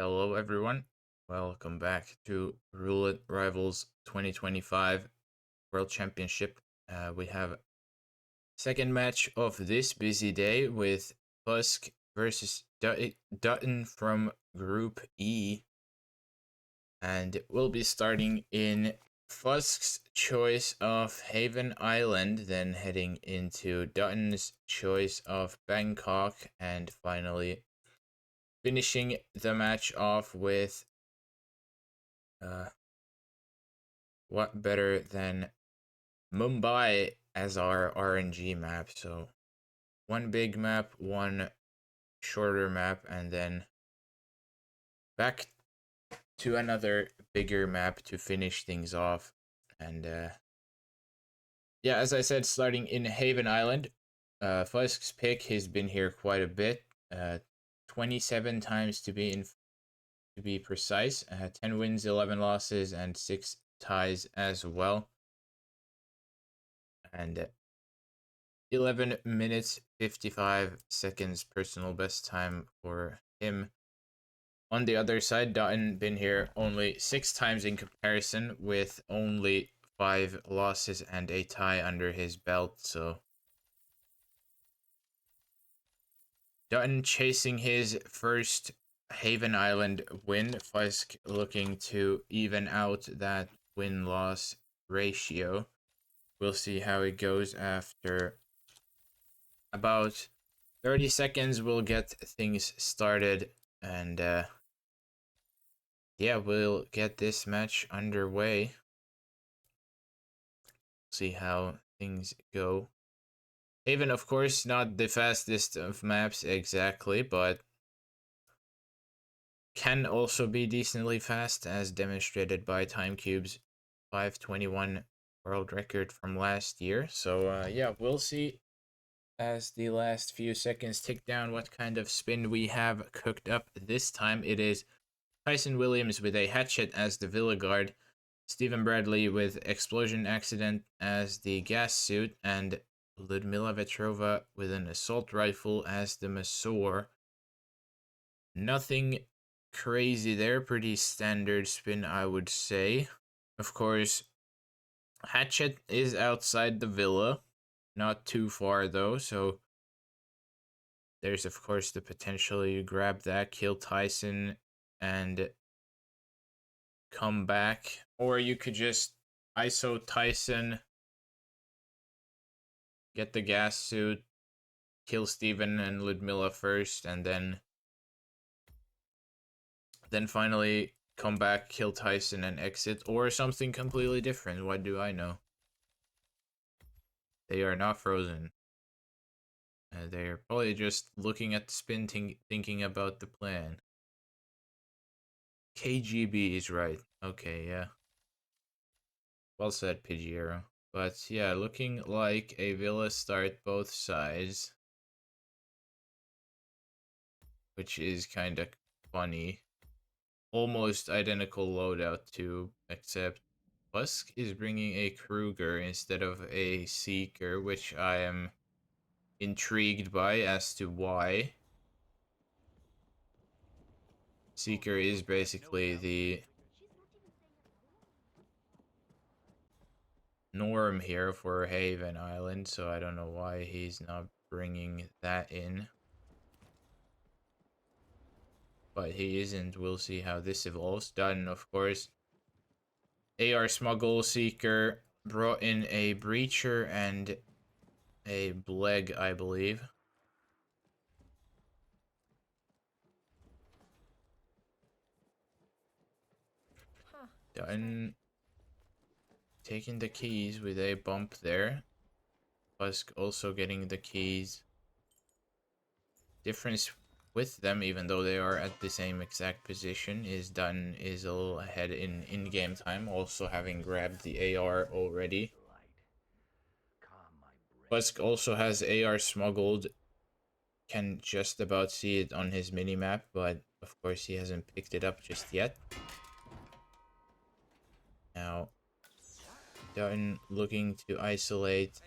Hello, everyone. Welcome back to Roulette Rivals 2025 World Championship. We have second match of this busy day with Fuzk versus Dutton from Group E, and we'll be starting in Fuzk's choice of Haven Island, then heading into Dutton's choice of Bangkok, and finally finishing the match off with what better than Mumbai as our RNG map? So one big map, one shorter map, and then back to another bigger map to finish things off. And yeah, as I said, starting in Haven Island, Fuzk's pick has been here quite a bit. 27 times to be precise. 10 wins, 11 losses, and 6 ties as well. And 11 minutes 55 seconds personal best time for him. On the other side, Dutton been here only 6 times in comparison, with only 5 losses and a tie under his belt. So Dutton chasing his first Haven Island win. Fuzk looking to even out that win-loss ratio. We'll see how it goes after about 30 seconds. We'll get things started, and yeah, we'll get this match underway. See how things go. Haven, of course, not the fastest of maps exactly, but can also be decently fast, as demonstrated by TimeCube's 5:21 world record from last year. So yeah, we'll see as the last few seconds tick down what kind of spin we have cooked up this time. It is Tyson Williams with a hatchet as the Villa Guard, Stephen Bradley with Explosion Accident as the gas suit, and Ludmila Vetrova with an assault rifle as the Massor. Nothing crazy there, pretty standard spin, I would say. Of course, Hatchet is outside the villa, not too far though, so there's of course the potential you grab that, kill Tyson, and come back. Or you could just ISO Tyson, get the gas suit, kill Steven and Ludmilla first, and then finally come back, kill Tyson, and exit. Or something completely different. What do I know? They are not frozen. They're probably just looking at the spin, thinking about the plan. KGB is right. Okay, yeah. Well said, Pidgeotto. But yeah, looking like a Villa start both sides, which is kind of funny. Almost identical loadout too, except Fuzk is bringing a Kruger instead of a Seeker, which I am intrigued by as to why. Seeker is basically the norm here for Haven Island, so I don't know why he's not bringing that in. But he isn't. We'll see how this evolves. Done, of course. AR Smuggle Seeker brought in a Breacher and a Bleg, I believe. Done taking the keys with a bump there. Fuzk also getting the keys. Difference with them, even though they are at the same exact position, is Dutton is a little ahead in game time, also having grabbed the AR already. Fuzk also has AR smuggled, can just about see it on his minimap, but of course he hasn't picked it up just yet. Now, Dutton looking to isolate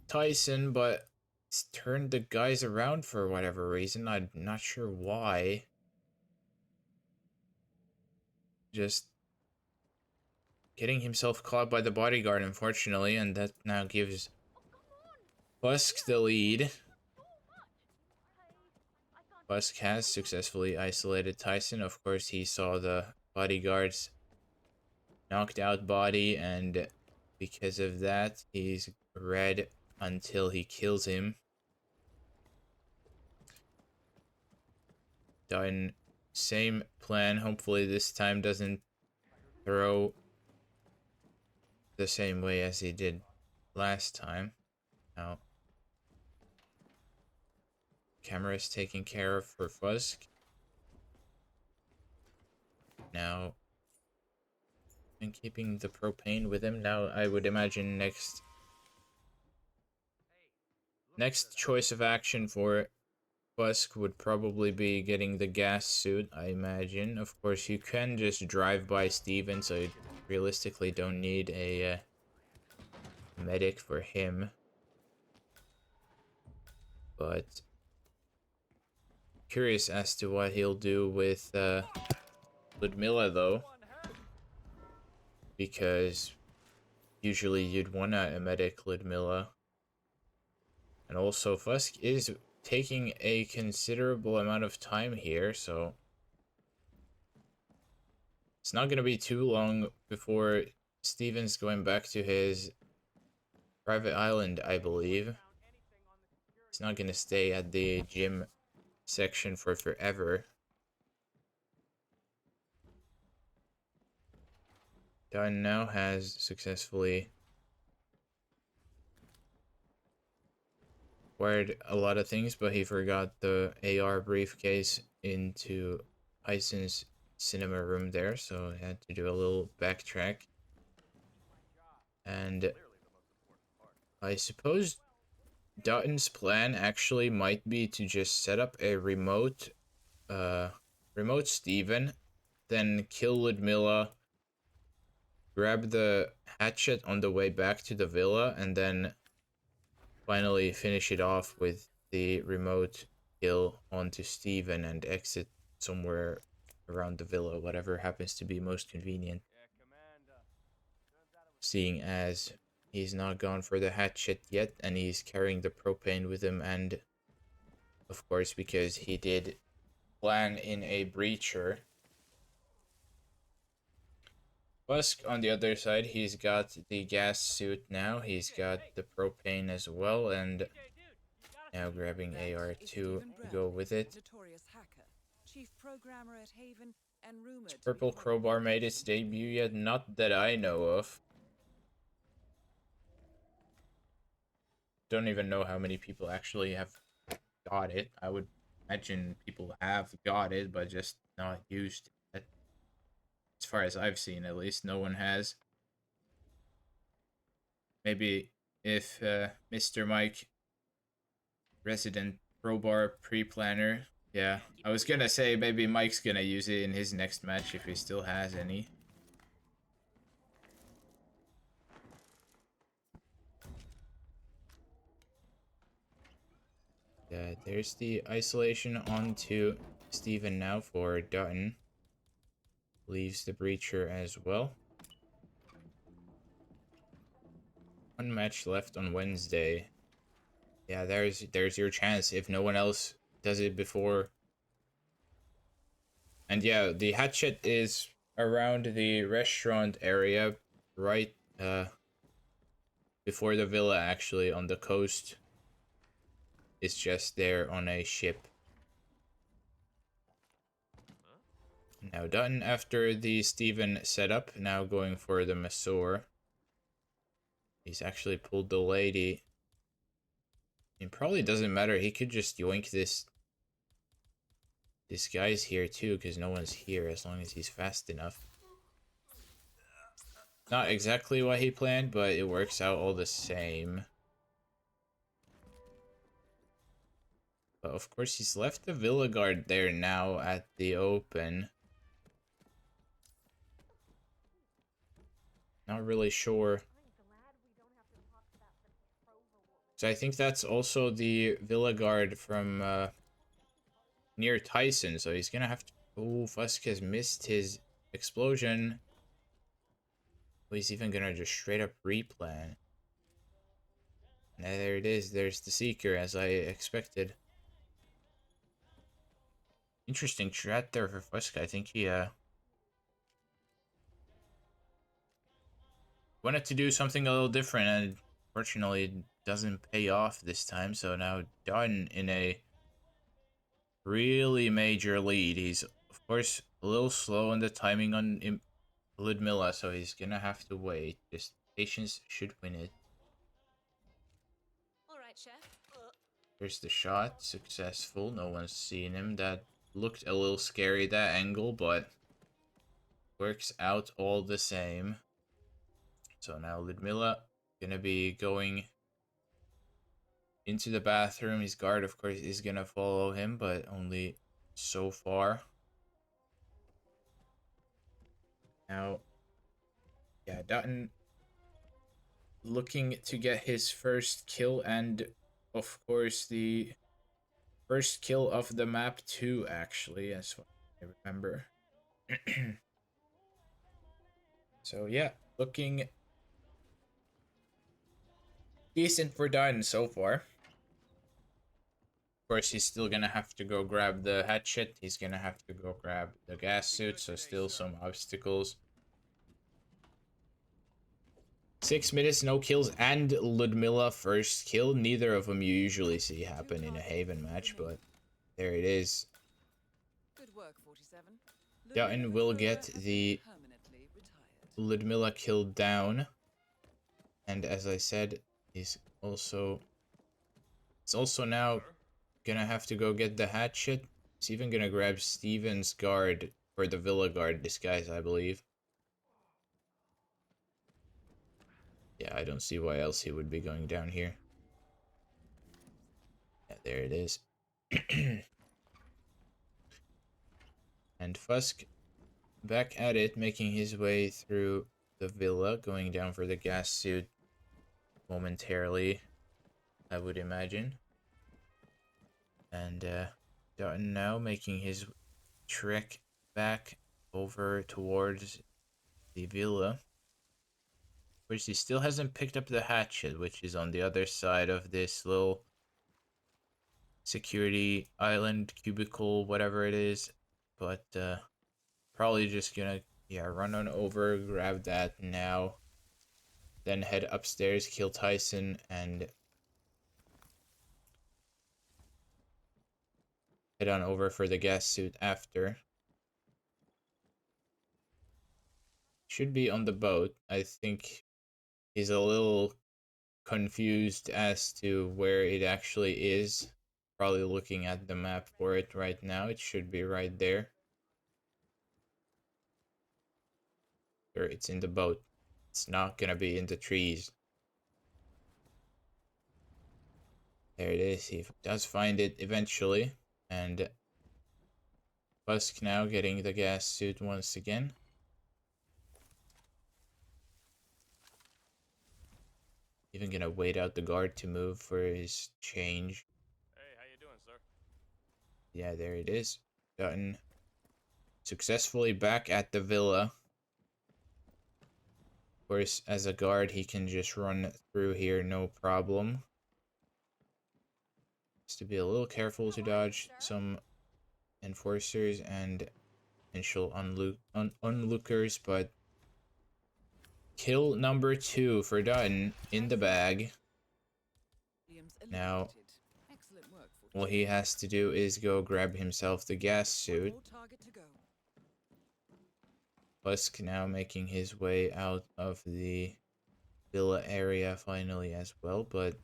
Tyson, but it's turned the guys around for whatever reason. I'm not sure why. just getting himself caught by the bodyguard, unfortunately, and that now gives Fuzk the lead. Fuzk has successfully isolated Tyson. Of course, he saw the bodyguard's knocked out body, and because of that, he's red until he kills him. Done. Same plan. Hopefully this time doesn't throw the same way as he did last time. Now, camera is taken care of for Fuzk. Now, and keeping the propane with him. Now, I would imagine next choice of action for Fuzk would probably be getting the gas suit, I imagine. Of course, you can just drive by Steven, so you realistically don't need a medic for him. But curious as to what he'll do with Ludmilla, though. Because usually you'd want a medic Ludmilla. And also, Fuzk is taking a considerable amount of time here, so it's not going to be too long before Steven's going back to his private island, I believe. He's not going to stay at the gym section for forever. Dunn now has successfully acquired a lot of things, but he forgot the AR briefcase into Tyson's cinema room there, so he had to do a little backtrack. And I suppose Dutton's plan actually might be to just set up a remote Steven, then kill Ludmilla, grab the hatchet on the way back to the villa, and then finally finish it off with the remote kill onto Steven and exit somewhere around the villa, whatever happens to be most convenient. Seeing as he's not gone for the hatchet yet, and he's carrying the propane with him, and of course because he did plan in a breacher. Fuzk, on the other side, he's got the gas suit now, he's got the propane as well, and now grabbing AR2 to go with it. Has Purple Crowbar made its debut yet? Not that I know of. Don't even know how many people actually have got it. I would imagine people have got it, but just not used it. As far as I've seen, at least, no one has. Maybe if Mr. Mike, resident crowbar pre-planner, yeah, I was gonna say maybe Mike's gonna use it in his next match if he still has any. Yeah, there's the isolation onto Steven now for Dutton. Leaves the breacher as well. One match left on Wednesday. Yeah, there's your chance if no one else does it before. And yeah, the hatchet is around the restaurant area, right before the villa, actually, on the coast. It's just there on a ship. Now done after the Steven setup, now going for the Massor. He's actually pulled the lady. It probably doesn't matter, he could just yoink this guy's here too, because no one's here, as long as he's fast enough. Not exactly what he planned, but it works out all the same. But of course he's left the Villa Guard there now at the open. Not really sure. So I think that's also the Villa Guard from near Tyson, so he's gonna have to... Oh, Fuzk has missed his explosion. Oh, he's even gonna just straight up replan. And there it is. There's the Seeker, as I expected. Interesting strat there for Fuzk. I think he wanted to do something a little different, and fortunately it doesn't pay off this time. So now Dutton in a really major lead. He's, of course, a little slow on the timing on Ludmilla, so he's gonna have to wait. Just patience should win it. All right, chef. Here's the shot. Successful. No one's seen him. That looked a little scary, that angle, but works out all the same. So now Ludmilla gonna be going into the bathroom. His guard, of course, is gonna follow him, but only so far. Now, yeah, Dutton looking to get his first kill, and of course the first kill of the map too, actually, as I remember. So yeah, looking decent for Dutton so far. Of course, he's still gonna have to go grab the hatchet. He's gonna have to go grab the gas suit, so still some obstacles. 6 minutes, no kills, and Ludmilla first kill. Neither of them you usually see happen in a Haven match, but there it is. Good work, 47. Dutton will get the Ludmilla kill down. And as I said, it's also now gonna have to go get the hatchet. He's even gonna grab Steven's guard, or the Villa guard disguise, I believe. Yeah, I don't see why else he would be going down here. Yeah, there it is. And Fuzk back at it, making his way through the villa, going down for the gas suit momentarily, I would imagine. And Dutton now making his trek back over towards the villa, which he still hasn't picked up the hatchet, which is on the other side of this little security island, cubicle, whatever it is. But probably just gonna, yeah, run on over, grab that now, then head upstairs, kill Tyson, and head on over for the gas suit after. Should be on the boat. I think he's a little confused as to where it actually is. Probably looking at the map for it right now. It should be right there. Or it's in the boat. It's not gonna be in the trees. There it is. He does find it eventually. And Fuzk now getting the gas suit once again. Even gonna wait out the guard to move for his change. Hey, how you doing, sir? Yeah, there it is. Gotten successfully back at the villa. Of course, as a guard, he can just run through here, no problem. Has to be a little careful to dodge some enforcers and potential onlookers, but kill number 2 for Dutton in the bag. Now, all he has to do is go grab himself the gas suit. Fuzk now making his way out of the villa area finally as well, but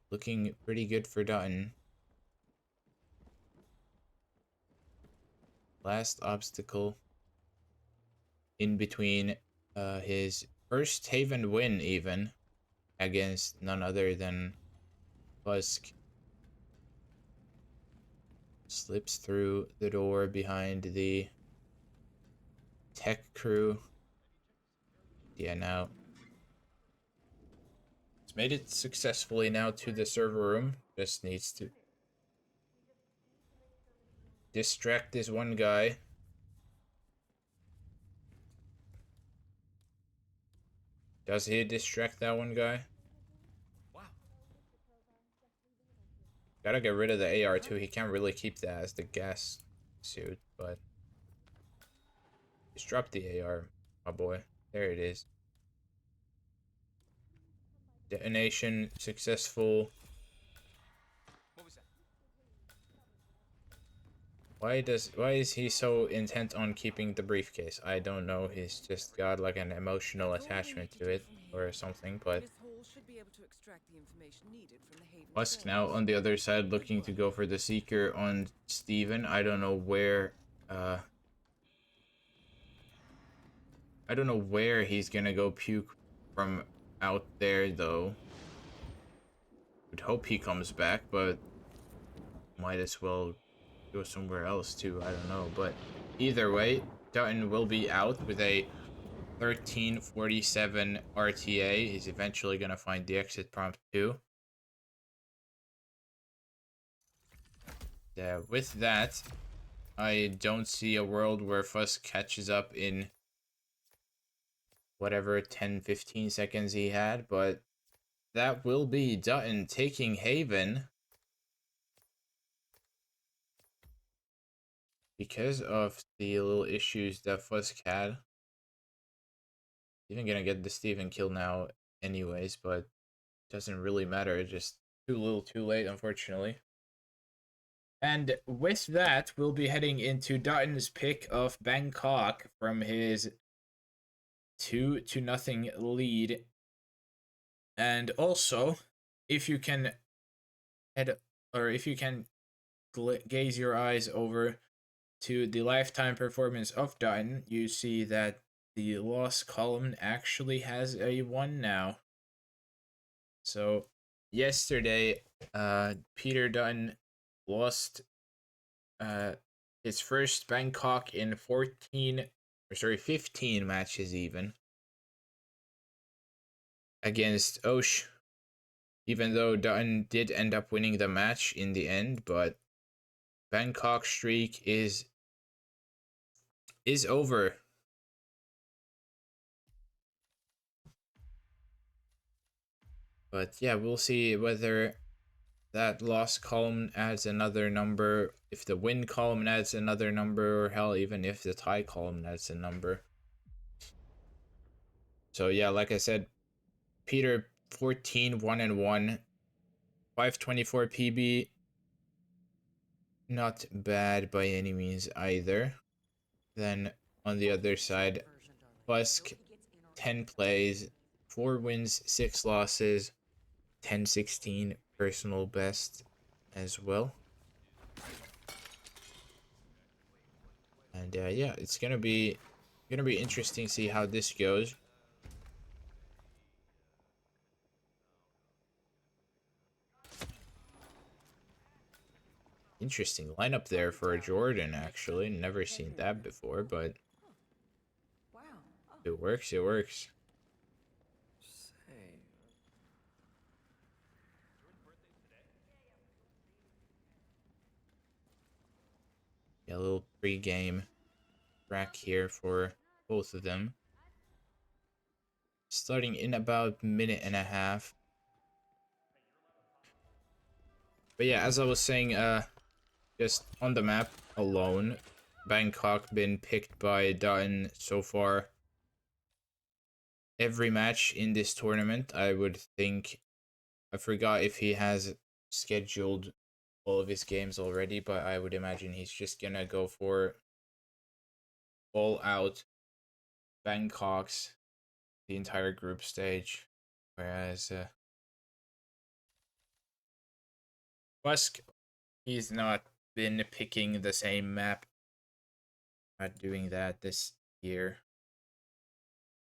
looking pretty good for Dutton. Last obstacle in between his first Haven win even against none other than Fuzk. Slips through the door behind the tech crew. Yeah, now it's made it successfully now to the server room. Just needs to distract this one guy. Does he distract that one guy? Wow. Gotta get rid of the AR too. He can't really keep that as the gas suit, but just drop the AR, my boy. There it is. Detonation successful. What was that? Why is he so intent on keeping the briefcase? I don't know. He's just got like an emotional That's all we attachment need to do it from or here. something, but Miss Hall should be able to extract the information needed from the Haven Fuzk now servers. on the other side Good looking to work. go for the Seeker on Steven. Uh I don't know where he's gonna go puke from out there though. Would hope he comes back, but might as well go somewhere else too. I don't know, but either way, Dutton will be out with a 1347 RTA. He's eventually gonna find the exit prompt too. With that, I don't see a world where Fuss catches up in whatever 10-15 seconds he had, but that will be Dutton taking Haven because of the little issues that Fusk had. Even gonna get the Steven kill now anyways, but doesn't really matter. Just too little too late, unfortunately. And with that, we'll be heading into Dutton's pick of Bangkok from his 2-0 lead. And also, if you can head or if you can gaze your eyes over to the lifetime performance of Dutton, you see that the loss column actually has a 1 now. So yesterday, Peter Dutton lost his first Bangkok in 15 matches even against Osh. Even though Dutton did end up winning the match in the end, but Bangkok streak is over. But yeah, we'll see whether that loss column adds another number, if the win column adds another number, or hell, even if the tie column adds a number. So yeah, like I said, Peter 14 1-1, 524 PB, not bad by any means either. Then on the other side, Busk 10 plays, 4 wins, 6 losses, 10-16 personal best as well. And yeah, it's gonna be interesting to see how this goes. Interesting lineup there for a Jordan, actually. Never seen that before, but Wow. Oh, it works, it works. Say. Yeah, a little pre-game track here for both of them. Starting in about minute and a half. But yeah, as I was saying, just on the map alone, Bangkok been picked by Dutton so far. Every match in this tournament, I would think. I forgot if he has scheduled all of his games already, but I would imagine he's just gonna go for all out Bangkok's the entire group stage. Whereas Fuzk, he's not been picking the same map. Not doing that this year.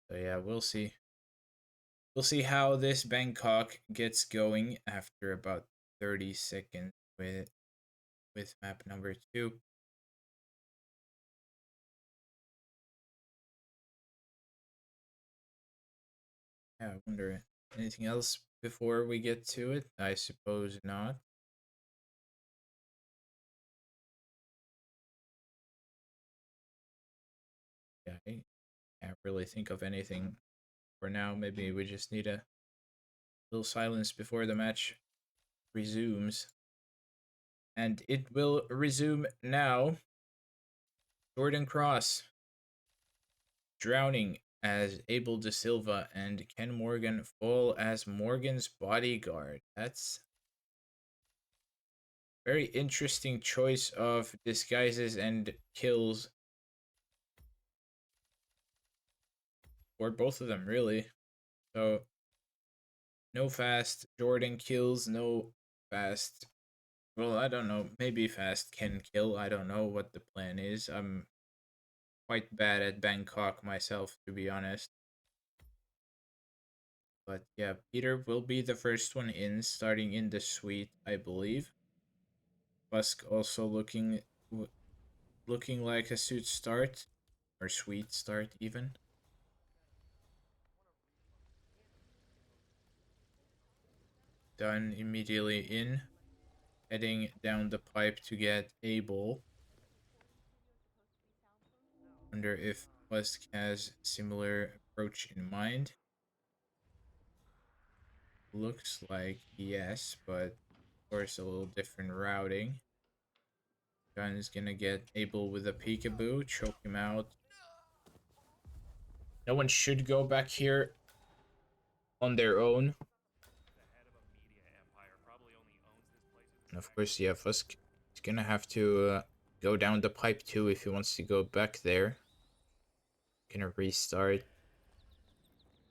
So yeah, we'll see. We'll see how this Bangkok gets going after about 30 seconds with map number 2. Yeah, I wonder anything else before we get to it? I suppose not. Yeah, I can't really think of anything for now. Maybe we just need a little silence before the match resumes. And it will resume now. Jordan Cross drowning as Abel De Silva, and Ken Morgan fall as Morgan's bodyguard. That's very interesting choice of disguises and kills for both of them, really. So no fast Jordan kills, no fast. Well, I don't know. Maybe fast can kill. I don't know what the plan is. I'm quite bad at Bangkok myself, to be honest. But yeah, Peter will be the first one in, starting in the suite, I believe. Fuzk also looking like a suit start, or suite start even. Done immediately in, heading down the pipe to get Abel. Wonder if Fuzk has similar approach in mind. Looks like yes, but of course a little different routing. Gun is gonna get Abel with a peekaboo, choke him out. No one should go back here on their own. And of course, yeah, Fuzk is gonna have to go down the pipe too if he wants to go back there. Gonna restart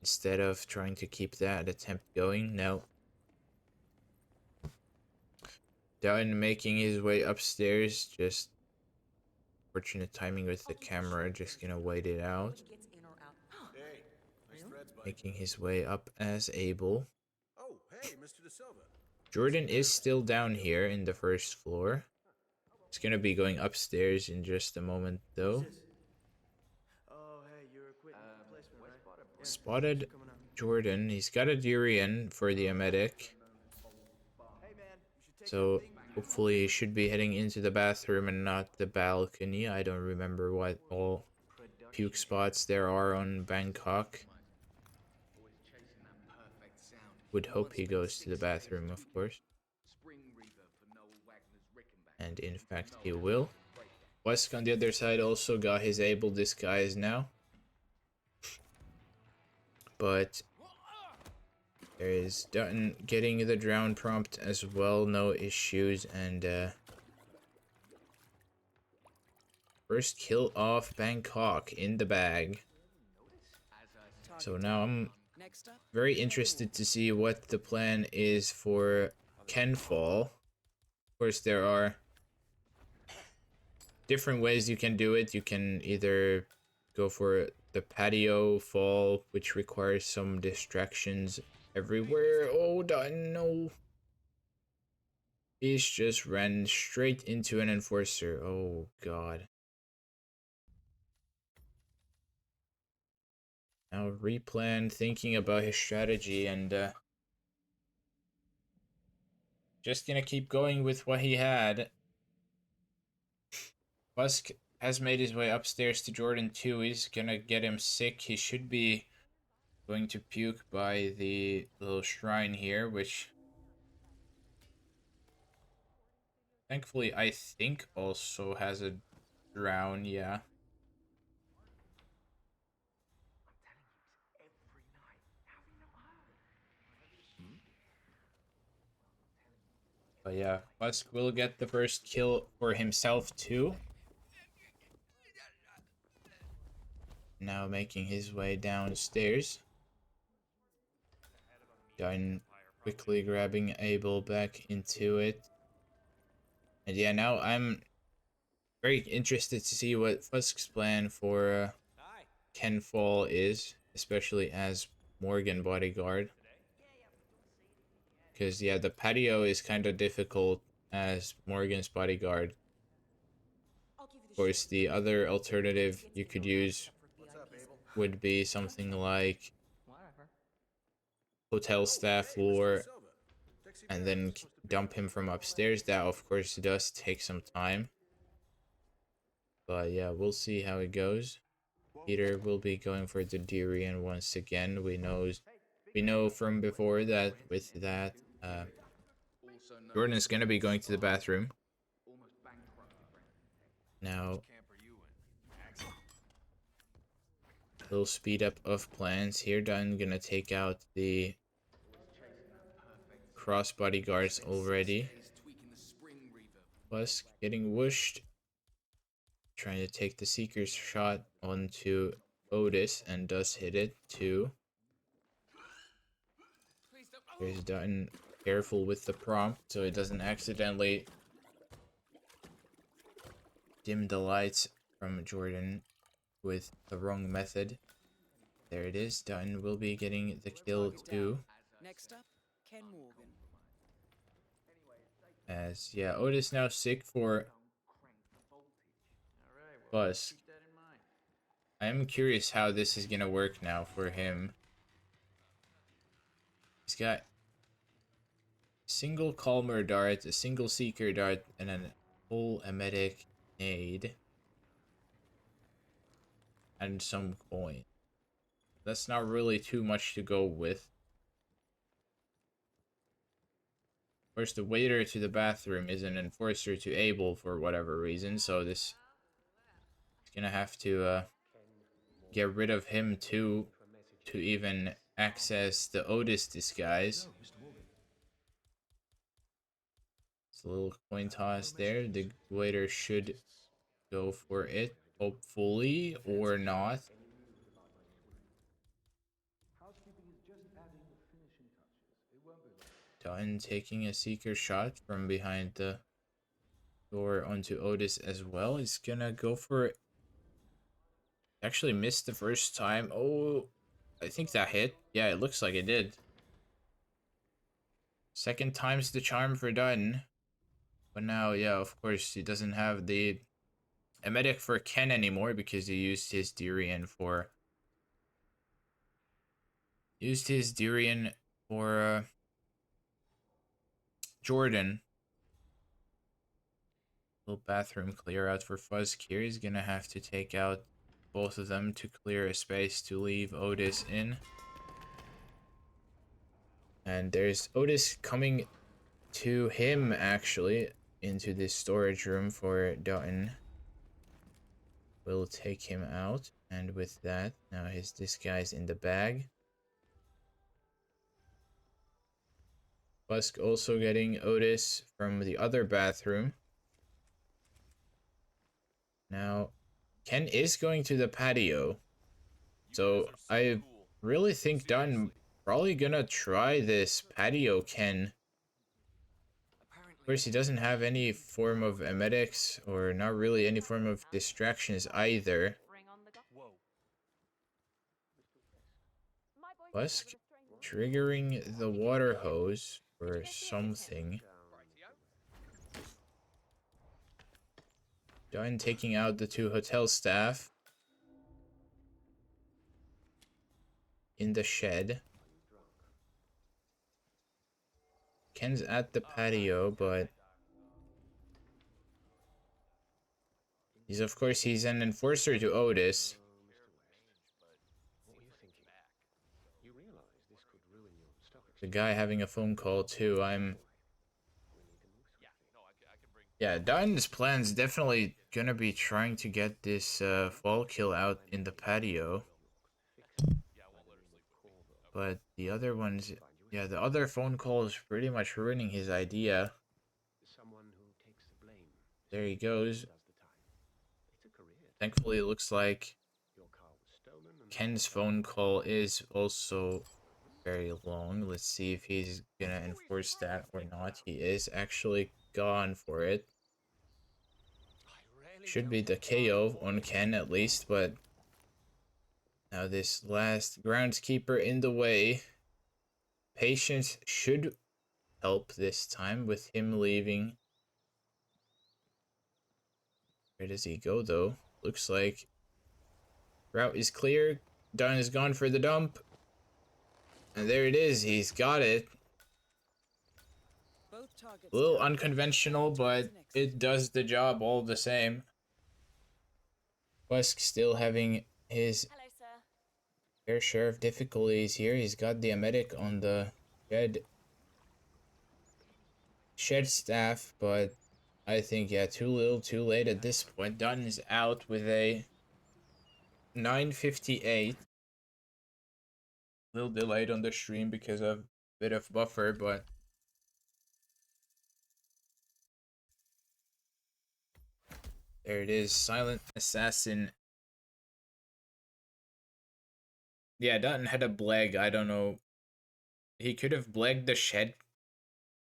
instead of trying to keep that attempt going. No. Done making his way upstairs. Just fortunate timing with the camera. Just gonna wait it out. Making his way up as Abel. Oh, hey, Mr. De Silva. Jordan is still down here in the first floor. It's gonna be going upstairs in just a moment, though. Spotted Jordan. He's got a durian for the emetic. So hopefully he should be heading into the bathroom and not the balcony. I don't remember what all puke spots there are on Bangkok. Would hope he goes to the bathroom, of course. And in fact he will. Fuzk on the other side also got his Abel disguise now. But there is Dutton getting the drown prompt as well, no issues, and first kill off Bangkok in the bag. So now I'm very interested to see what the plan is for Kenfall. Of course, there are different ways you can do it. You can either go for the patio fall, which requires some distractions everywhere. Oh, no. He's just ran straight into an enforcer. Oh, God. Now replan, thinking about his strategy, and just gonna keep going with what he had. Fuzk has made his way upstairs to Jordan too. He's gonna get him sick. He should be going to puke by the little shrine here, which thankfully I think also has a drown, yeah. But yeah, Fuzk will get the first kill for himself too. Now making his way downstairs. Done quickly grabbing Abel back into it. And yeah, now I'm very interested to see what Fuzk's plan for Kenfall is, especially as Morgan bodyguard. Because yeah, the patio is kind of difficult as Morgan's bodyguard. Of course, the other alternative you could use would be something like hotel staff lore and then dump him from upstairs. That of course does take some time. But yeah, we'll see how it goes. Peter will be going for the Durian once again. We know from before that with that Jordan is gonna be going to the bathroom. Now little speed up of plans here. Done gonna take out the cross bodyguards already. Fuzk getting whooshed. Trying to take the Seeker's shot onto Otis and does hit it too. Here's Dutton careful with the prompt so it doesn't accidentally dim the lights from Jordan with the wrong method. There it is. Dutton will be getting the kill too. Next up, Ken Morgan. As yeah, Otis now sick for Fuzk. I am curious how this is gonna work now for him. He's got a single Calmer dart, a single Seeker dart, and a full emetic nade. And some coin. That's not really too much to go with. Of course, the waiter to the bathroom is an enforcer to Abel for whatever reason, so this is gonna have to get rid of him too to even access the Otis disguise. It's a little coin toss there. The waiter should go for it, hopefully, or not. Dutton taking a Seeker shot from behind the door onto Otis as well. He's gonna go for it. Actually missed the first time. Oh, I think that hit. Yeah, it looks like it did. Second time's the charm for Dutton. But now, yeah, of course, he doesn't have the emetic for Ken anymore because he used his Durian for... Jordan. Little bathroom clear out for Fuzk here. He's gonna have to take out both of them to clear a space to leave Otis in. And there's Otis coming to him, actually, into this storage room for Dutton. We'll take him out. And with that, now his disguise in the bag. Fuzk also getting Otis from the other bathroom. Now, Ken is going to the patio. So, I really think Dutton probably gonna try this patio Ken. Of course, he doesn't have any form of emetics, or not really any form of distractions either. Fuzk triggering the water hose or something. Dutton taking out the two hotel staff in the shed. Ken's at the patio, but he's an enforcer to Otis. The guy having a phone call too. Yeah, Dutton's plan's definitely gonna be trying to get this fall kill out in the patio. But the other ones, yeah, the other phone call is pretty much ruining his idea. There he goes. Thankfully, it looks like Ken's phone call is also very long. Let's see if he's gonna enforce that or not. He is actually gone for it. Should be the KO on Ken at least, but now this last groundskeeper in the way. Patience should help this time with him leaving. Where does he go though? Looks like route is clear. Dutton is gone for the dump. And there it is. He's got it. A little unconventional, but it does the job all the same. Fuzk still having his Hello, sir. fair share of difficulties here. He's got the medic on the shed staff, but I think, yeah, too little, too late at this point. Dutton is out with a 958. Little delayed on the stream because of a bit of buffer, but there it is. Silent Assassin. Yeah, Dutton had a bleg. I don't know. He could have blegged the shed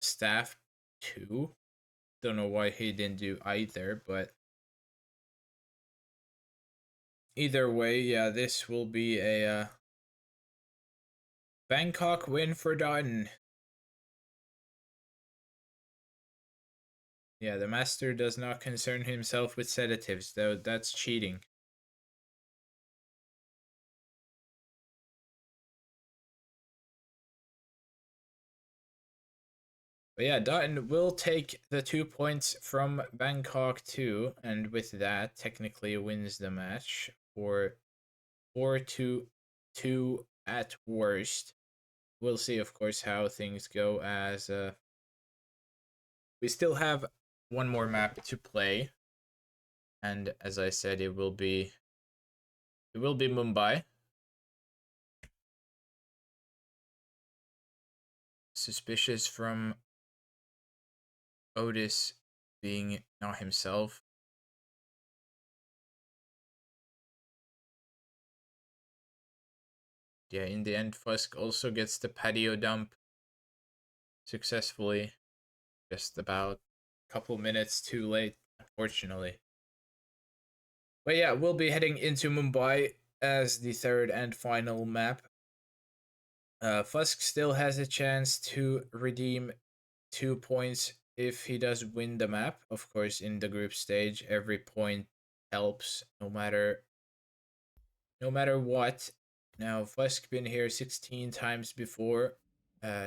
staff too. Don't know why he didn't do either, but either way, yeah, this will be a Bangkok win for Dutton. Yeah, the master does not concern himself with sedatives, though that's cheating. But yeah, Dutton will take the 2 points from Bangkok too, and with that, technically wins the match for 4-2 at worst. We'll see, of course, how things go as we still have one more map to play, and as I said, it will be Mumbai. Suspicious from Otis being not himself. Yeah, in the end, Fuzk also gets the patio dump successfully. Just about a couple minutes too late, unfortunately. But yeah, we'll be heading into Mumbai as the third and final map. Fuzk still has a chance to redeem 2 points if he does win the map. Of course, in the group stage, every point helps, no matter what. Now, Fuzk been here 16 times before.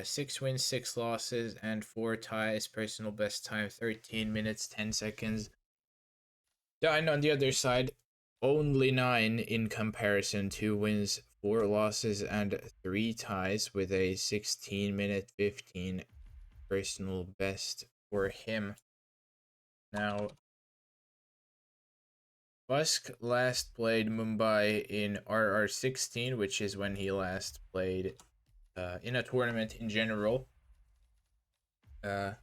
6 wins, 6 losses, and 4 ties. Personal best time 13 minutes, 10 seconds. Dine on the other side, only 9 in comparison. 2 wins, 4 losses, and 3 ties with a 16-minute 15 personal best for him. Now, Fuzk last played Mumbai in RR16, which is when he last played in a tournament in general. Dutton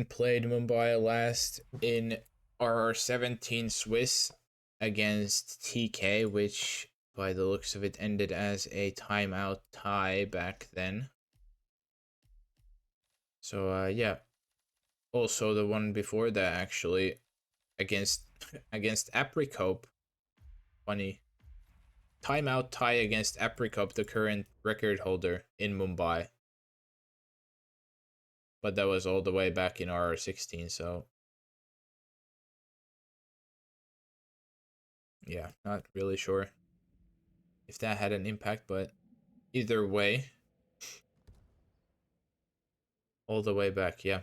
played Mumbai last in RR17 Swiss against TK, which by the looks of it ended as a timeout tie back then. So yeah. Also the one before that actually against Apricot. Funny. Timeout tie against Apricot, the current record holder in Mumbai. But that was all the way back in RR16, so yeah, not really sure if that had an impact, but either way, all the way back, yeah.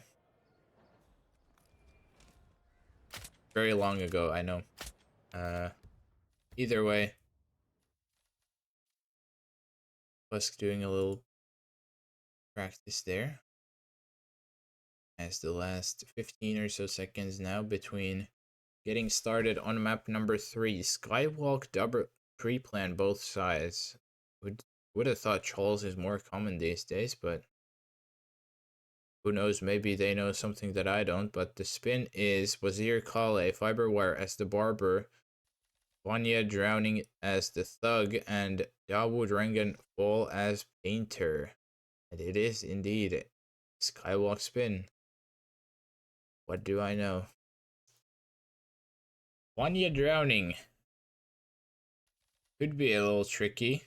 Very long ago, I know. Either way, Fuzk doing a little practice there. As the last 15 or so seconds now between getting started on map number 3. Skywalk double pre-plan both sides. Would have thought Charles is more common these days, but who knows, maybe they know something that I don't. But the spin is Wazir Kale, Fiberwire as the barber, Vanya drowning as the thug, and Dawood Rengan fall as painter. And it is indeed Skywalk spin. What do I know? Vanya drowning could be a little tricky.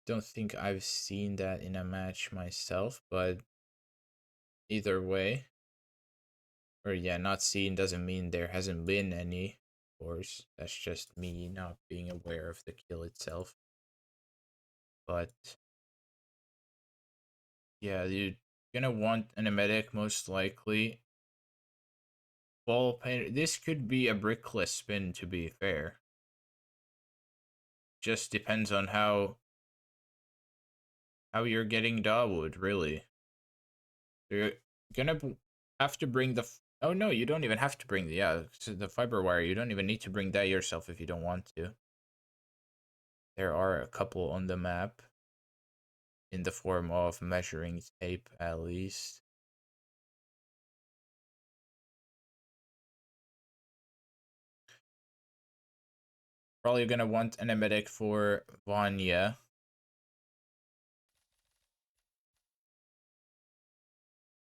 Don't think I've seen that in a match myself, but either way, or yeah, not seen doesn't mean there hasn't been any. Of course, that's just me not being aware of the kill itself. But yeah, you're gonna want an medic most likely ball painter. This could be a brickless spin, to be fair. Just depends on how you're getting dogwood, really. You're gonna have to bring the. Oh no, you don't even have to bring the fiber wire. You don't even need to bring that yourself if you don't want to. There are a couple on the map. In the form of measuring tape, at least. Probably gonna want an emetic for Vanya.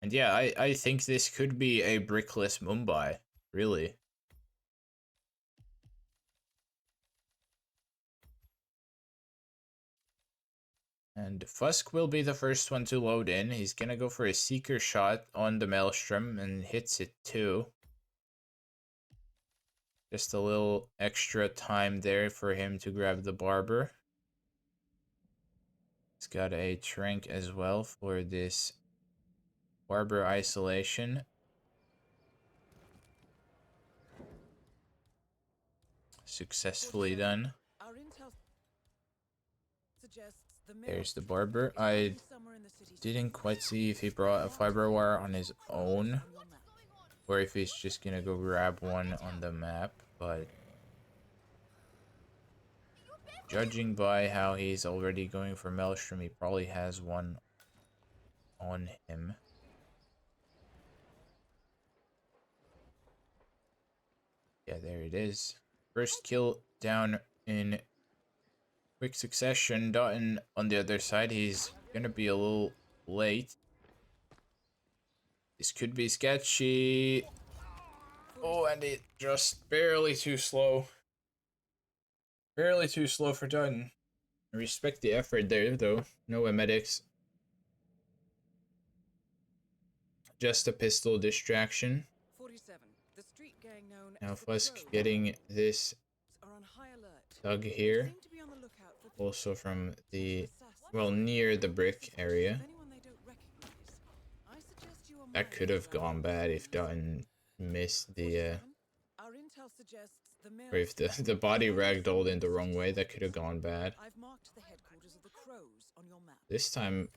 And yeah, I think this could be a brickless Mumbai, really. And Fuzk will be the first one to load in. He's gonna go for a seeker shot on the Maelstrom and hits it too. Just a little extra time there for him to grab the barber. He's got a trank as well for this barber isolation. Successfully done. Our intel suggests the There's the Maelstrom barber. is I hidden somewhere in the city didn't center. quite see if he brought a fiber wire on his own, On your map. or if he's just gonna go grab one on the map, but judging by how he's already going for Maelstrom, he probably has one on him. Yeah, there it is. First kill down in quick succession. Dutton on the other side, he's gonna be a little late. This could be sketchy. Oh, and it just barely too slow. Barely too slow for Dutton. I respect the effort there, though. No emetics. Just a pistol distraction. 47. The street gang known Now as the Fuzk Crows getting this are on high alert. thug They here. seem to be on the lookout for Also from the, assassins. well, near the brick area. Anyone they don't recognize. I suggest you are That could have gone bad if Dutton missed the, Our intel suggests the or if Maelstrom the body is ragdolled in the wrong way, that could have gone bad. I've marked the headquarters of the Crows on your map. This time,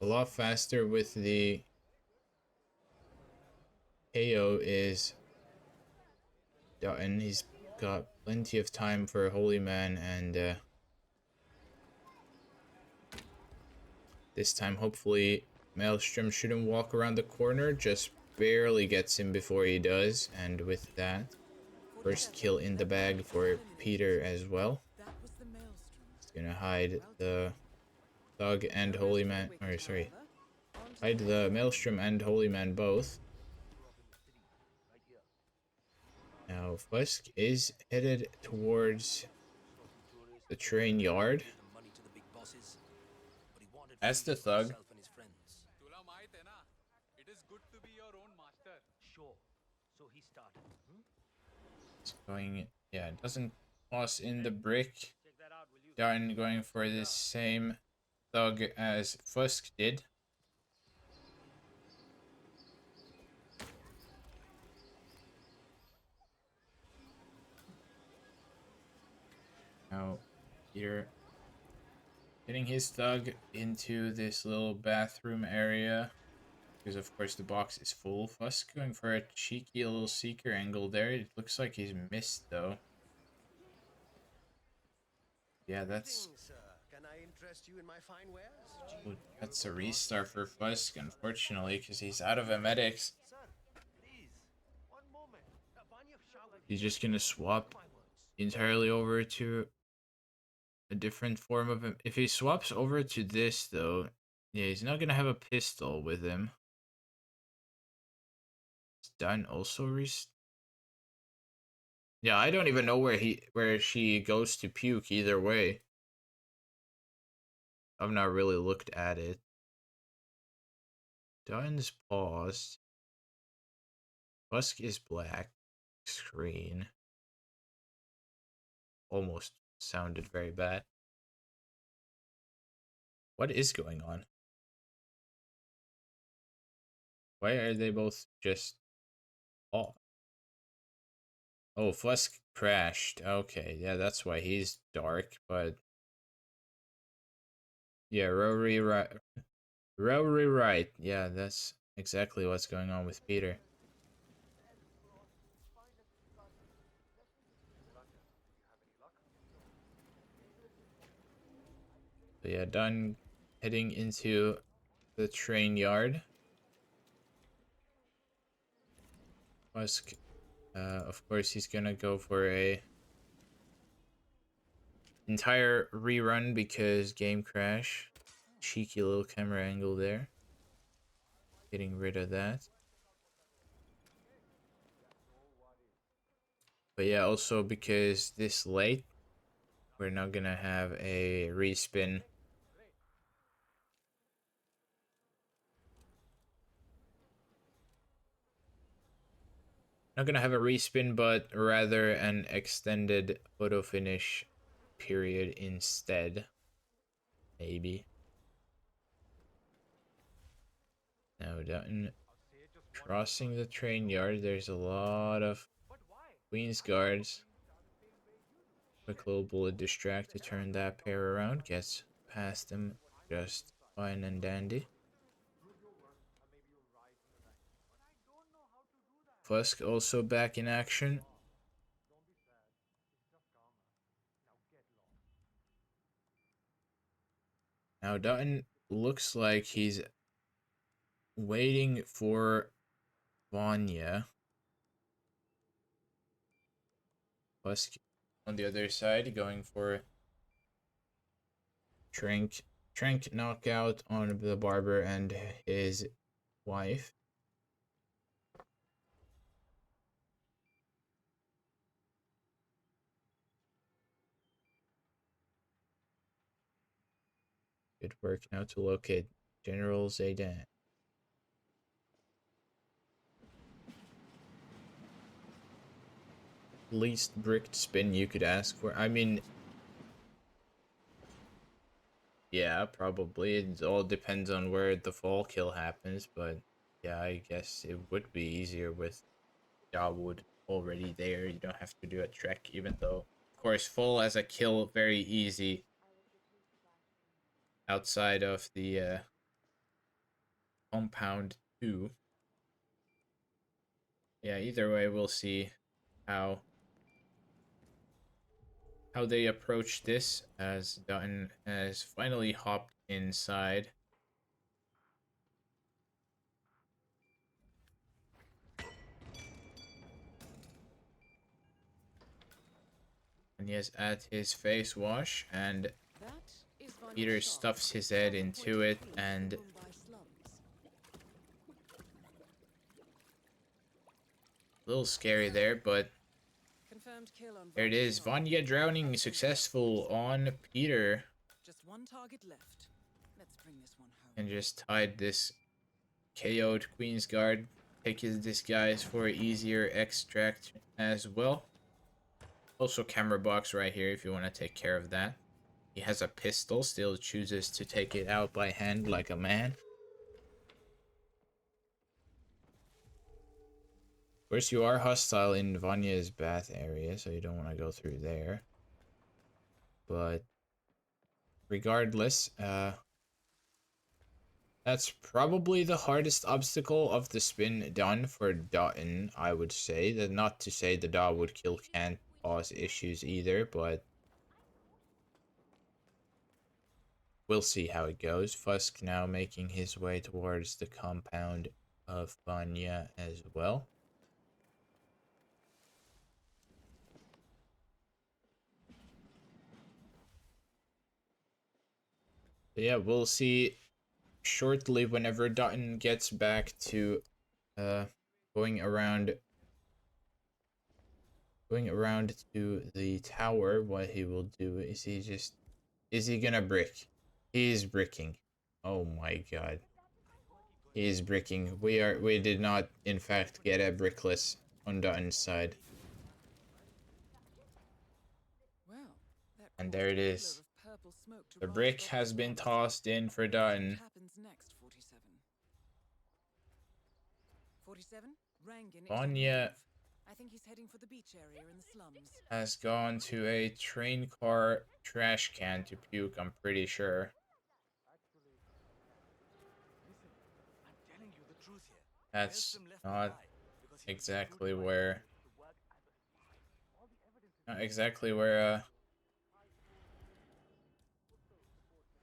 a lot faster with the KO is Dutton. He's got plenty of time for a Holy Man, and this time, hopefully, Maelstrom shouldn't walk around the corner, just barely gets him before he does, and with that, first kill in the bag for Peter as well. That was the Maelstrom. He's gonna hide the Thug and Holy Man, or sorry, hide the Maelstrom and Holy Man both. Now, Fuzk is headed towards the train yard. As the Thug, तुला माहित है ना, it is good to be your own master. Sure. So he started. is going, yeah, it doesn't toss in the brick. Check that out, will you? Done going for the same Thug as Fuzk did. Now, Peter getting his Thug into this little bathroom area. Because of course the box is full. Fuzk going for a cheeky little seeker angle there. It looks like he's missed though. Yeah, that's Can I interest you in my fine wares? that's a restart for Fuzk, unfortunately, because he's out of emetics. Sir, please. One moment. Vanya showered. He's just gonna swap entirely over to a different form of him. If he swaps over to this though, yeah, he's not gonna have a pistol with him. Done also yeah, I don't even know where she goes to puke either way. I've not really looked at it. Dunn's paused. Fuzk is black. Screen. Almost sounded very bad. What is going on? Why are they both just off? Oh, Fuzk crashed. Okay, yeah, that's why he's dark, but yeah, Rory right. Yeah, that's exactly what's going on with Peter. So yeah, done heading into the train yard. Fuzk, of course, he's gonna go for a entire rerun because game crash. Cheeky little camera angle there. Getting rid of that. But yeah, also because this late, we're not gonna have a respin. Not gonna have a respin, but rather an extended photo finish period instead. Maybe. Now done. Crossing the train yard, there's a lot of Queen's guards. Quick little bullet distract to turn that pair around. Gets past them just fine and dandy. Fuzk also back in action. Now Dutton looks like he's waiting for Vanya. Fuzk on the other side going for Trank knockout on the barber and his wife. Good work now to locate General Zaydan. Least bricked spin you could ask for. I mean, yeah, probably. It all depends on where the fall kill happens, but yeah, I guess it would be easier with Dawood already there. You don't have to do a trek, even though, of course, fall as a kill very easy outside of the compound too. Yeah, either way, we'll see how they approach this as Dutton has finally hopped inside. And he is at his face wash, and That is Vanya's Peter shot. stuffs his head into it, and Mumbai slums. a little scary there, but Confirmed kill on there it Vanya's is. shot. Vanya drowning successful on Peter, Just one target left. Let's bring this one home. and just tied this KO'd Queen's Guard. Take his disguise for easier extract as well. Also camera box right here if you want to take care of that. He has a pistol, still chooses to take it out by hand like a man. Of course, you are hostile in Vanya's bath area, so you don't want to go through there. But regardless, that's probably the hardest obstacle of the spin done for Dutton, I would say. That not to say the Dawood kill can't cause issues either, but we'll see how it goes. Fuzk now making his way towards the compound of Vanya as well. But yeah, we'll see shortly whenever Dutton gets back to going around to the tower. What he will do is he gonna brick? He is bricking. Oh my god. He is bricking. We did not in fact get a brickless on Dutton's side. Well, that And caused there a it pillar is. of purple smoke to The rise brick above has the been forest. tossed in for Dutton. What happens next, 47? 47? Rangan is on the Vanya move. I think he's heading for the beach area in the slums. Has gone to a train car trash can to puke, I'm pretty sure. I'm telling you the truth here. That's Elsom left me not by because he was exactly recruited by where... me to work as a spy. All the evidence is Not exactly where,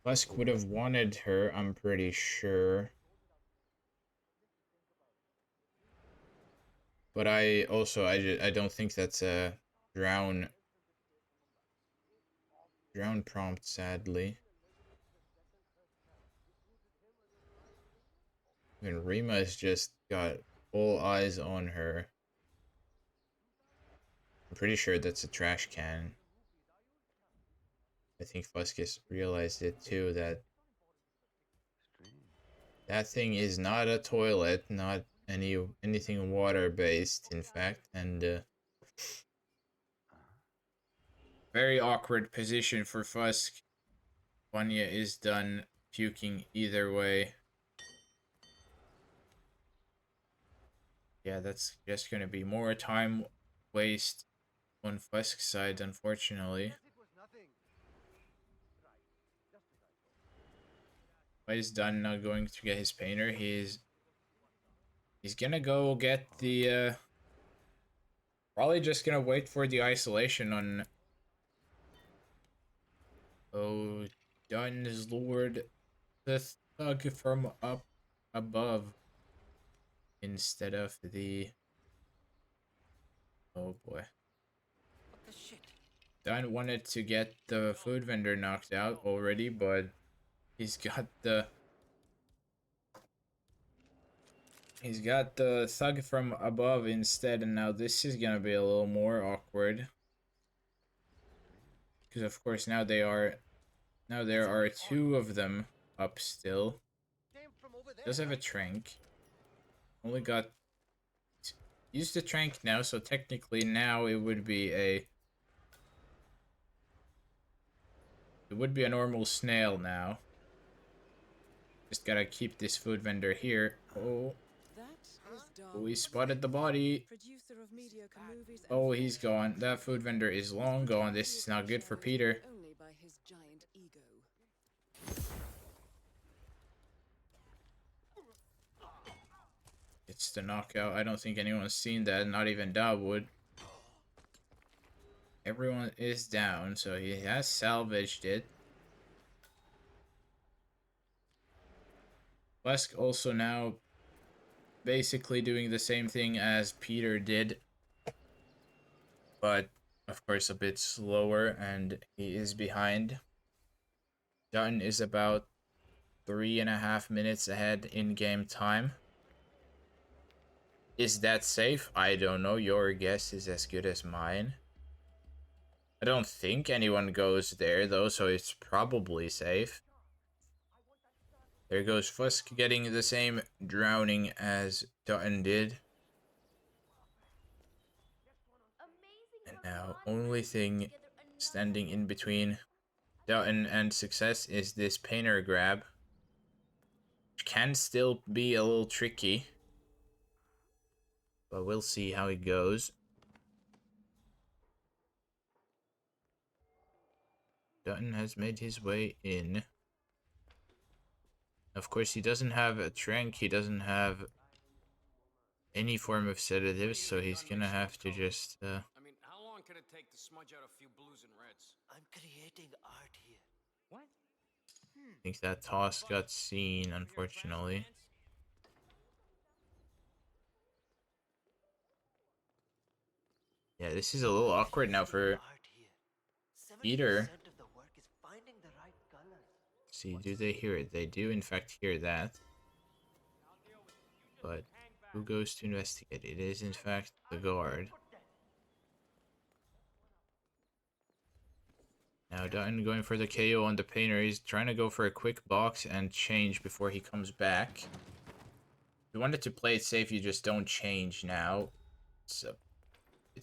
Fuzk would have wanted her, I'm pretty sure. But I don't think that's a drown prompt, sadly. And Rima has just got all eyes on her. I'm pretty sure that's a trash can. I think Fuskus realized it too, that that thing is not a toilet, not anything water based, in fact, and very awkward position for Fusk. Vanya is done puking either way. Yeah, that's just gonna be more time waste on Fusk's side, unfortunately. It was nothing. Right. Just as I thought. Why is Dunn not going to get his painter? He's gonna go get the probably just gonna wait for the isolation on Dunn's Lord, the thug from up above, instead of the... Oh boy. What the shit? Dunn wanted to get the food vendor knocked out already, but he's got the thug from above instead, and now this is gonna be a little more awkward. Because of course now there are two of them up still. Came from over there, Does have a right? trank. Only got used the trank now, so technically now it would be a normal snail now. Just gotta keep this food vendor here. Oh, That is Dark. we spotted the body. Producer of mediocre movies. Oh, he's gone. That food vendor is long gone. This is not good for Peter. Only by his giant ego. It's the knockout. I don't think anyone's seen that. Not even Dab would. Everyone is down, so he has salvaged it. Fuzk also now basically doing the same thing as Peter did, but of course a bit slower, and he is behind. Dutton is about 3.5 minutes ahead in game time. Is that safe? I don't know. Your guess is as good as mine. I don't think anyone goes there though, so it's probably safe. There goes Fusk getting the same drowning as Dutton did. And now, only thing standing in between Dutton and success is this painter grab, which can still be a little tricky, but we'll see how it goes. Dutton has made his way in. Of course, he doesn't have a trank, he doesn't have any form of sedatives, so he's gonna have to just, I mean, how long can it take to smudge out a few blues and reds? I'm creating art here. What? I think that toss got seen, unfortunately. Yeah, this is a little awkward now for Art here. Peter. 70% of the work is finding the right colors. See, do they hear it? They do, in fact, hear that. But who goes to investigate? It is, in fact, the guard. Now, Dutton going for the KO on the painter. He's trying to go for a quick box and change before he comes back. If you wanted to play it safe, you just don't change now. It's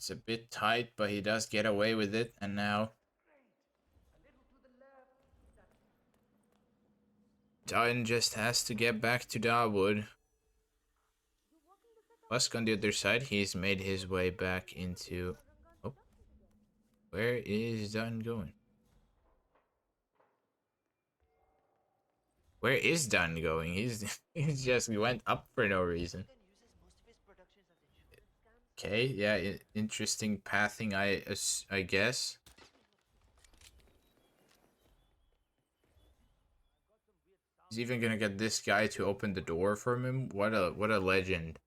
a bit tight, but he does get away with it, and now Dutton just has to get back to Darwood. Fuzk on the other side, he's made his way back into... Oh. Where is Dutton going? Where is Dutton going? He's just went up for no reason. Okay, yeah, interesting pathing, I guess. He's even gonna get this guy to open the door for him. What a legend.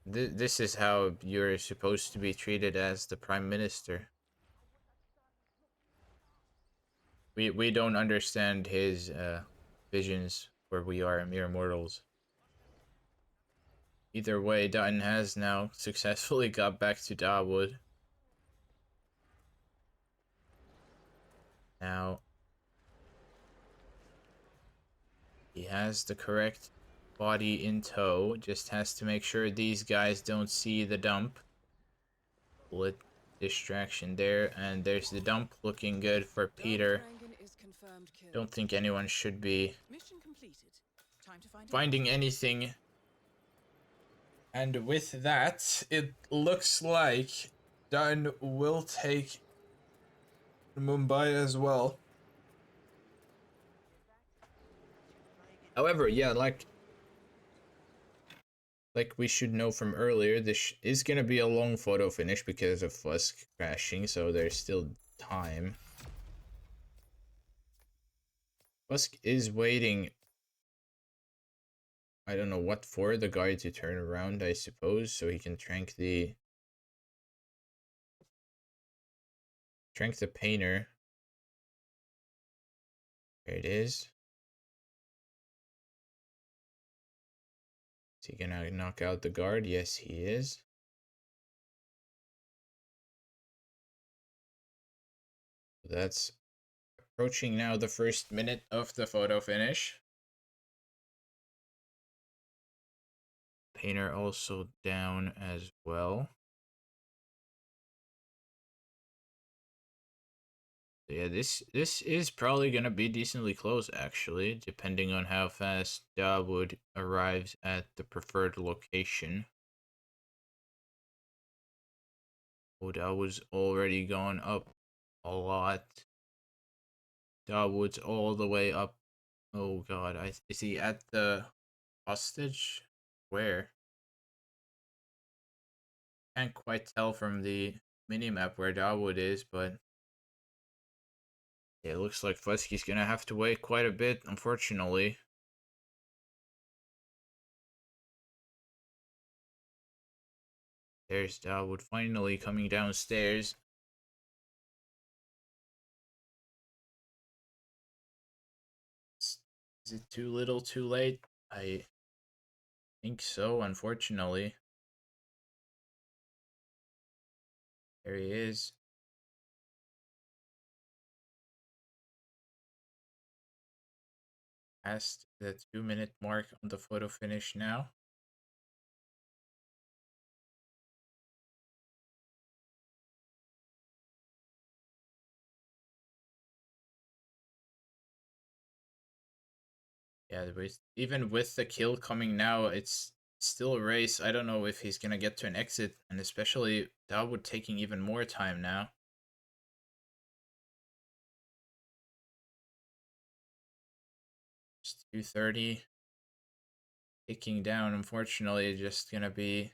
This is how you're supposed to be treated as the Prime Minister. We don't understand his visions, where we are mere mortals. Either way, Dutton has now successfully got back to Darwood. Now he has the correct body in tow, just has to make sure these guys don't see the dump. Bullet distraction there, and there's the dump, looking good for Peter. Don't think anyone should be finding anything. And with that, it looks like Dutton will take Mumbai as well. However, yeah, like we should know from earlier, this is gonna be a long photo finish because of Fuzk crashing, so there's still time. Fuzk is waiting, I don't know what for, the guy to turn around, I suppose, so he can trank the painter. There it is. Is he gonna knock out the guard? Yes, he is. That's approaching now the first minute of the photo finish. Painter also down as well. Yeah, this is probably gonna be decently close, actually, depending on how fast Darwood arrives at the preferred location. Oh, Darwood's already gone up a lot. Darwood's all the way up. Oh god, is he at the hostage? Where? Can't quite tell from the minimap where Darwood is, but yeah, it looks like Fuzky's gonna have to wait quite a bit, unfortunately. There's Darwood finally coming downstairs. Is it too little, too late? I think so, unfortunately. There he is. Past the 2-minute mark on the photo finish now. Yeah, even with the kill coming now, it's still a race. I don't know if he's gonna get to an exit, and especially Darwood taking even more time now. Just 2:30. Ticking down, unfortunately, just gonna be...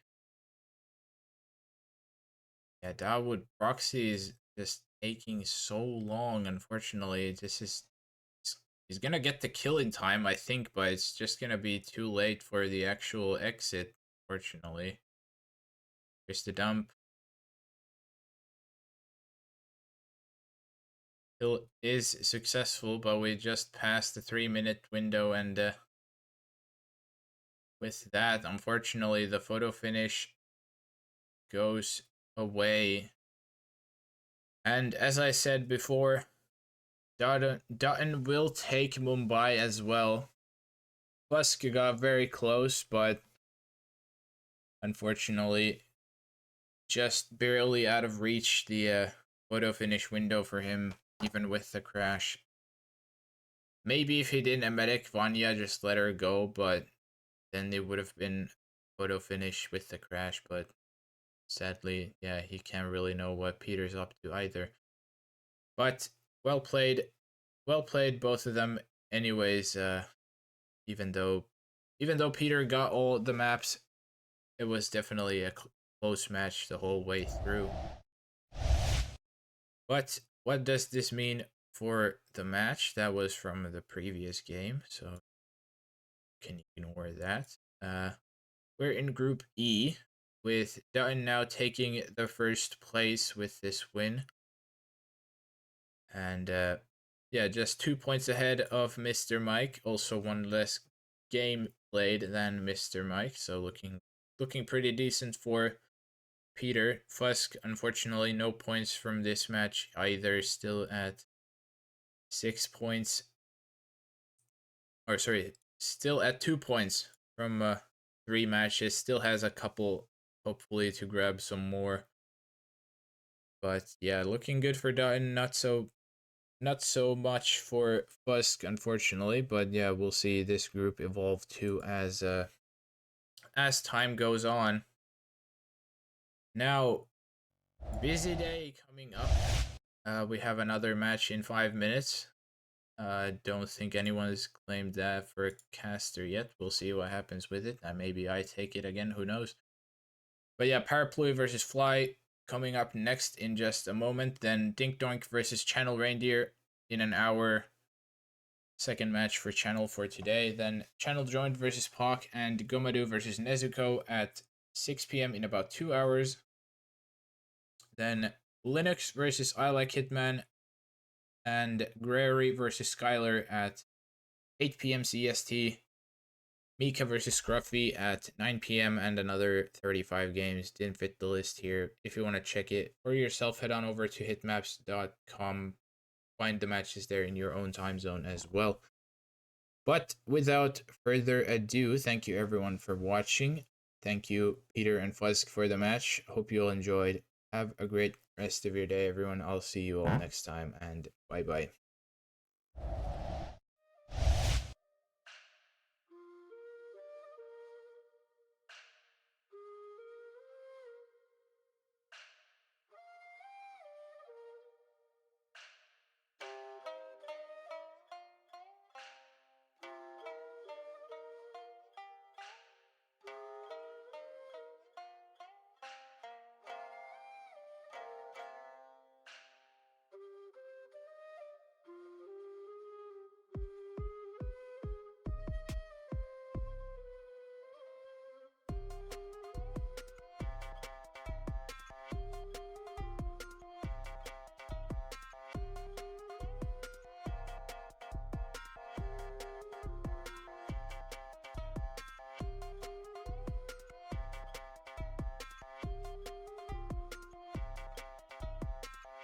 Yeah, Darwood proxy is just taking so long, unfortunately. He's gonna get the kill in time, I think, but it's just gonna be too late for the actual exit, fortunately. Here's the dump. Kill is successful, but we just passed the 3-minute window, and with that, unfortunately, the photo finish goes away. And as I said before, Dutton will take Mumbai as well. Fuzk got very close, but unfortunately, just barely out of reach, the photo finish window for him, even with the crash. Maybe if he didn't medic Vanya, just let her go, but then it would have been photo finish with the crash, but sadly, yeah, he can't really know what Peter's up to either. But well played, both of them. Anyways, even though Peter got all the maps, it was definitely a close match the whole way through. But what does this mean for the match? That was from the previous game, so can ignore that. We're in Group E, with Dutton now taking the first place with this win. And yeah, just 2 points ahead of Mr. Mike. Also one less game played than Mr. Mike, so looking pretty decent for Peter. Fuzk, unfortunately, no points from this match either. Still at 6 points. Or sorry, still at 2 points from 3 matches. Still has a couple, hopefully, to grab some more. But yeah, looking good for Dutton. Not so much for Fuzk, unfortunately. But yeah, we'll see this group evolve too as time goes on. Now, busy day coming up. We have another match in 5 minutes. Don't think anyone has claimed that for a caster yet. We'll see what happens with it. Maybe I take it again, who knows. But yeah, Parapluie versus Fly coming up next in just a moment. Then Dink Doink versus Channel Reindeer in an hour. Second match for Channel for today. Then Channel Joint versus Pock and Gomadu versus Nezuko at 6 p.m. in about 2 hours. Then Linux versus I Like Hitman and Grary versus Skylar at 8 p.m. CST. Mika versus Scruffy at 9 p.m. and another 35 games. Didn't fit the list here. If you want to check it for yourself, head on over to hitmaps.com. Find the matches there in your own time zone as well. But without further ado, thank you everyone for watching. Thank you, Peter and Fuzk, for the match. Hope you all enjoyed. Have a great rest of your day, everyone. I'll see you all next time, and bye-bye.